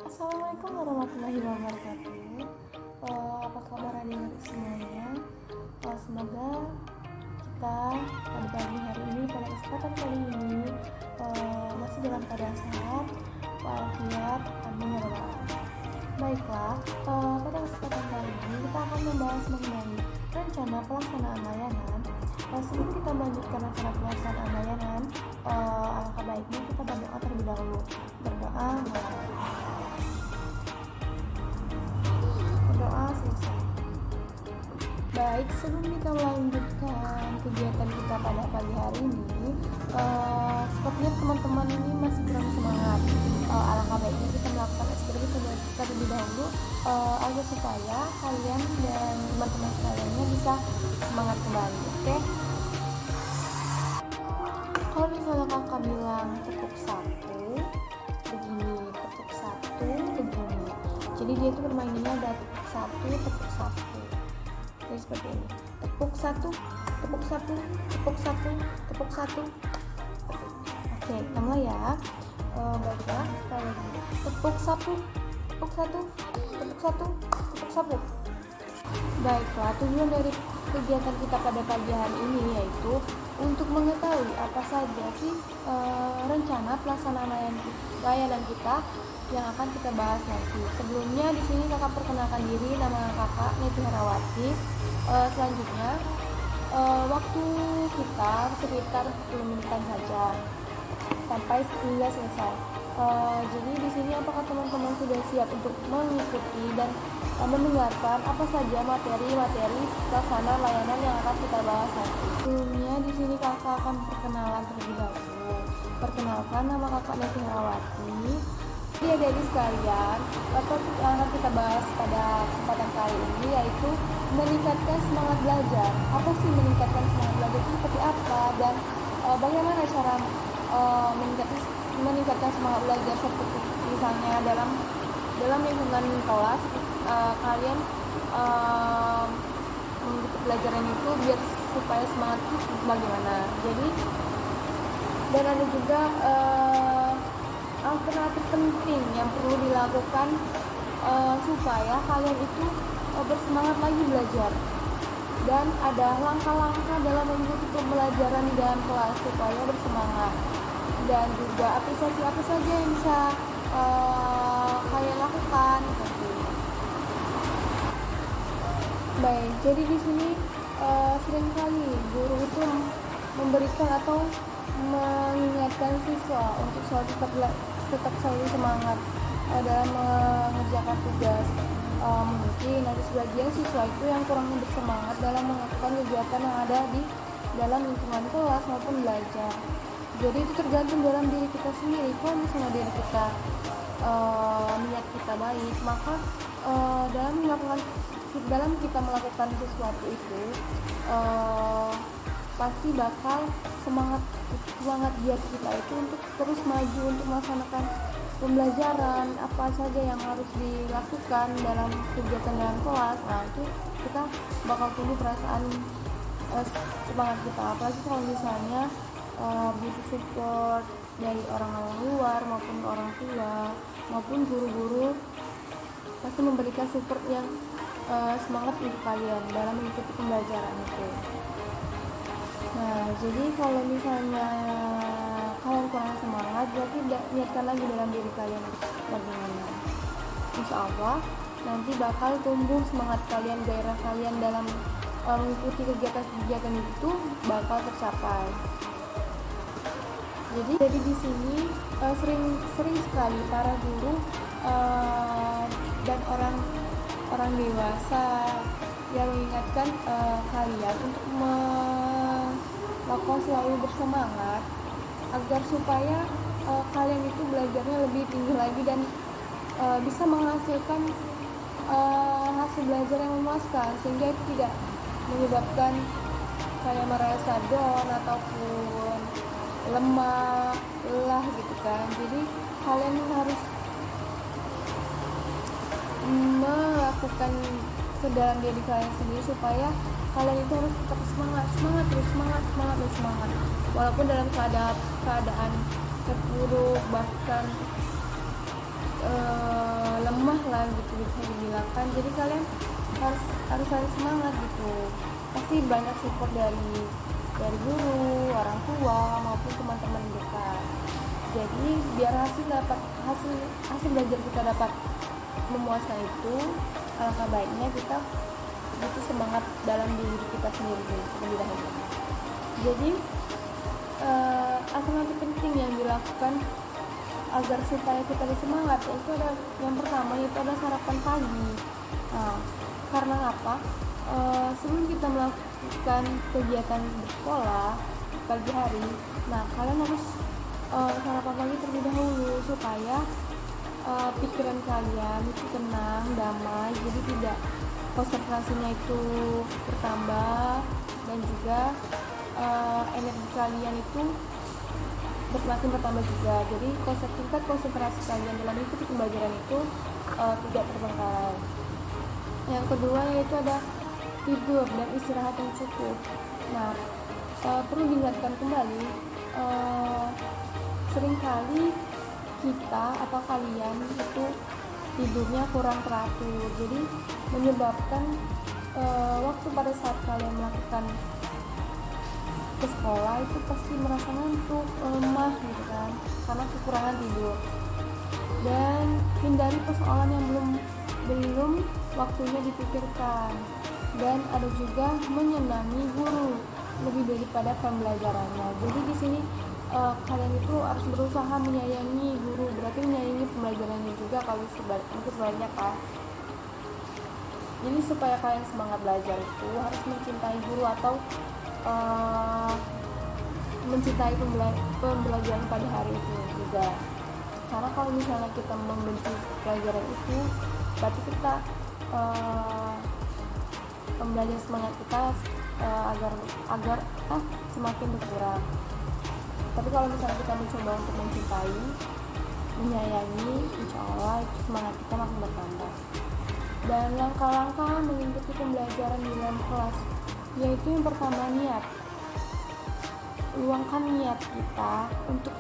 Assalamualaikum warahmatullahi wabarakatuh. Apa kabar adik-adik semuanya? Semoga kita pada pagi hari ini, pada kesempatan kali ini masih dalam keadaan sehat, walafiat, amin ya rabbal alamin. Baiklah, pada kesempatan kali ini kita akan membahas mengenai rencana pelaksanaan layanan. Sebelum kita melanjutkan rencana pelaksanaan layanan, alangkah baiknya kita berdoa terlebih dahulu. Berdoa, berdoa selesai. Baik, sebelum kita melanjutkan kegiatan kita pada pagi hari ini, sepertinya teman-teman ini masih kurang semangat. Alangkah baiknya kita melakukan eksperiment terlebih dahulu agar supaya kalian dan teman-teman sekaliannya bisa semangat kembali. Oke? Kalau misalnya kakak bilang tepuk satu, begini, tepuk satu, begini. Jadi dia itu bermainnya ada tepuk satu, jadi seperti ini, tepuk satu, tepuk satu, tepuk satu, tepuk satu. Oke, kita mulai ya. Baiklah, sekali lagi, tepuk satu, tepuk satu, tepuk satu, tepuk satu. Baiklah, tujuan dari kegiatan kita pada pagi hari ini yaitu untuk mengetahui apa saja sih rencana pelaksanaan layanan kita yang akan kita bahas nanti. Sebelumnya di sini kakak perkenalkan diri, nama kakak Neti Herawati. Selanjutnya waktu kita sekitar 10 menitan saja sampai hingga selesai. Jadi di sini apakah teman-teman sudah siap untuk mengikuti dan mendengarkan apa saja materi-materi pelaksanaan layanan yang akan kita bahas nanti. Sebelumnya di sini kakak akan perkenalan terlebih dahulu. Perkenalkan, nama kakak Neti Herawati. Jadi adik-adik sekalian, topik yang akan kita bahas pada kesempatan kali ini yaitu meningkatkan semangat belajar. Apa sih meningkatkan semangat belajar itu seperti apa, dan bagaimana cara meningkatkan semangat belajar, seperti misalnya dalam lingkungan kelas kalian mengikuti pelajaran itu biar supaya semangat itu bagaimana. Jadi dan ada juga alternatif penting yang perlu dilakukan supaya kalian itu bersemangat lagi belajar, dan ada langkah-langkah dalam mengikuti pembelajaran di dalam kelas supaya bersemangat, dan juga apresiasi apa saja yang bisa kalian lakukan. Baik, jadi di sini seringkali guru itu memberikan atau mengingatkan siswa untuk selalu tetap selalu semangat dalam mengerjakan tugas. Mungkin ada sebagian siswa itu yang kurang bersemangat dalam melakukan kegiatan yang ada di dalam lingkungan kelas maupun belajar. Jadi itu tergantung dalam diri kita sendiri. Kalau misalnya diri kita niat kita baik, maka dalam kita melakukan sesuatu itu pasti bakal semangat giat kita itu untuk terus maju untuk melaksanakan pembelajaran apa saja yang harus dilakukan dalam kegiatan dalam kelas. Nah, itu kita bakal tumbuh perasaan semangat kita, apalagi kalau misalnya butuh support dari orang-orang luar maupun orang tua maupun guru-guru, pasti memberikan support yang semangat untuk kalian dalam mengikuti pembelajaran itu. Nah, jadi kalau misalnya kalian kurang semangat, berarti niatkan lagi dalam diri kalian bagaimana. Insya Allah nanti bakal tumbuh semangat kalian, gairah kalian dalam mengikuti kegiatan itu bakal tercapai. Jadi di sini sering sekali para guru dan orang dewasa yang mengingatkan kalian untuk melakukan selalu bersemangat agar supaya kalian itu belajarnya lebih tinggi lagi dan bisa menghasilkan hasil belajar yang memuaskan, sehingga itu tidak menyebabkan kalian merasa down ataupun lemah, lelah gitu kan. Jadi kalian harus melakukan ke dalam diri kalian sendiri supaya kalian itu harus tetap semangat walaupun dalam keadaan terpuruk, bahkan lemah lah gitu bisa dibilang kan. Jadi kalian harus semangat gitu. Pasti banyak support dari guru, orang tua maupun teman-teman dekat. Jadi biar hasil belajar kita dapat memuaskan itu, alangkah baiknya kita butuh semangat dalam diri kita sendiri terlebih dahulu. Jadi alternatif penting yang dilakukan agar supaya kita bersemangat itu ada yang pertama yaitu ada sarapan pagi. Nah, karena apa? Sebelum kita melakukan kegiatan bersekolah pagi hari, nah kalian harus sarapan pagi terlebih dahulu supaya pikiran kalian itu tenang, damai, jadi tidak konsentrasinya itu bertambah dan juga energi kalian itu semakin bertambah juga. Jadi tingkat konsentrasi kalian dalam mengikuti pembelajaran itu tidak terbengkalai. Yang kedua yaitu ada tidur dan istirahat yang cukup. Nah, perlu diingatkan kembali, seringkali kita atau kalian itu tidurnya kurang teratur, jadi menyebabkan waktu pada saat kalian melakukan ke sekolah itu pasti merasa ngantuk, lemah gitu kan, karena kekurangan tidur. Dan hindari persoalan yang belum waktunya dipikirkan. Dan ada juga menyenangi guru lebih daripada pembelajarannya. Jadi di sini kalian itu harus berusaha menyayangi guru, berarti menyayangi pembelajarannya juga kalau sebaliknya kan. Jadi supaya kalian semangat belajar itu harus mencintai guru atau mencintai pembelajaran pada hari itu juga. Karena kalau misalnya kita membenci pelajaran itu, berarti kita pembelajaran semangat kita agar semakin berkurang. Tapi kalau misalnya kita mencoba untuk mencintai, menyayangi, insya Allah itu semangat kita makin bertambah. Dan langkah-langkah mengikuti pembelajaran di dalam kelas, yaitu yang pertama niat. Luangkan niat kita untuk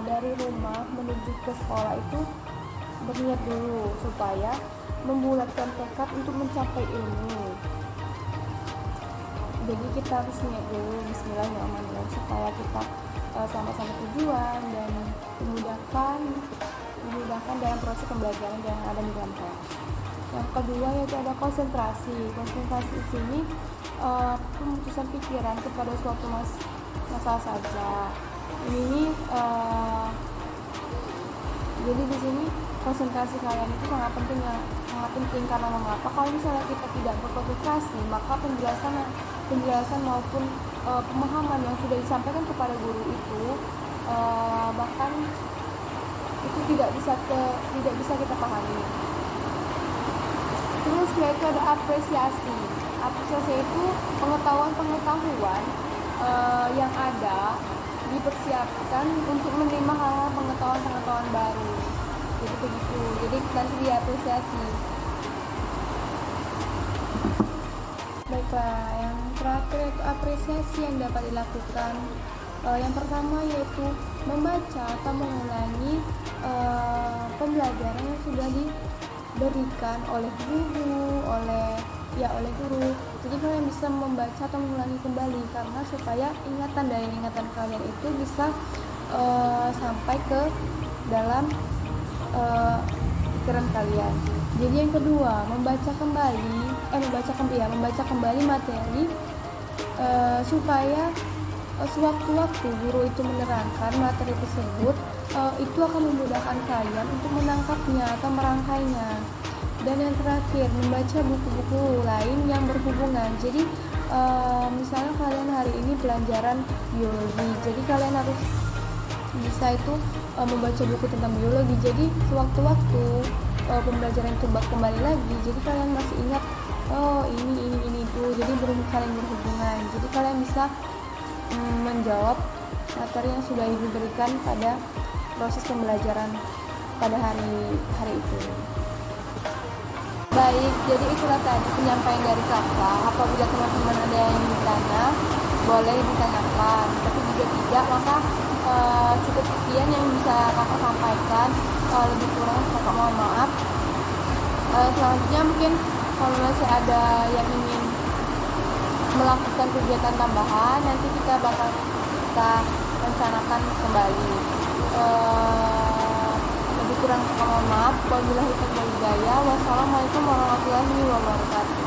dari rumah menuju ke sekolah itu berniat dulu supaya membulatkan tekad untuk mencapai ilmu. Jadi kita harus niat dulu bismillahirrahmanirrahim supaya kita sama-sama tujuan dan dimudahkan dalam proses pembelajaran yang ada di dalam kelas. Yang kedua yaitu ada konsentrasi. Konsentrasi di sini pemutusan pikiran kepada suatu masalah saja. Jadi di sini konsentrasi kalian itu sangat penting karena mengapa? Kalau misalnya kita tidak berkonsentrasi, maka penjelasan maupun pemahaman yang sudah disampaikan kepada guru itu bahkan itu tidak bisa kita pahami. Terus yaitu ada apresiasi. Apresiasi itu pengetahuan yang ada dipersiapkan untuk menerima hal-hal pengetahuan baru. Jadi begitu. Jadi nanti diapresiasi. Baiklah, yang terakhir itu apresiasi yang dapat dilakukan. Yang pertama yaitu membaca atau mengulangi pembelajaran yang sudah diberikan oleh guru, oleh guru. Jadi kalian bisa membaca atau mengulangi kembali karena supaya ingatan kalian itu bisa sampai ke dalam pikiran kalian. Jadi yang kedua, membaca kembali materi supaya sewaktu-waktu guru itu menerangkan materi tersebut, itu akan memudahkan kalian untuk menangkapnya atau merangkainya. Dan yang terakhir, membaca buku-buku lain yang berhubungan. Jadi misalnya kalian hari ini pelajaran biologi, jadi kalian harus bisa itu membaca buku tentang biologi. Jadi sewaktu-waktu pembelajaran itu kembali lagi, jadi kalian masih ingat ini itu, jadi saling berhubungan. Jadi kalian bisa menjawab materi yang sudah diberikan pada proses pembelajaran pada hari itu. Baik, jadi itulah tadi penyampaian dari kakak. Apabila teman-teman ada yang ditanya, boleh ditanyakan. Tapi jika tidak, maka cukup sekian yang bisa kakak sampaikan. Lebih kurang kakak mohon maaf. Selanjutnya mungkin kalau masih ada yang ingin melakukan kegiatan tambahan, nanti kita bakal rencanakan kembali. Lebih kurang kakak mohon maaf. Wabillahi taufiq wal hidayah. Wassalamualaikum warahmatullahi wabarakatuh.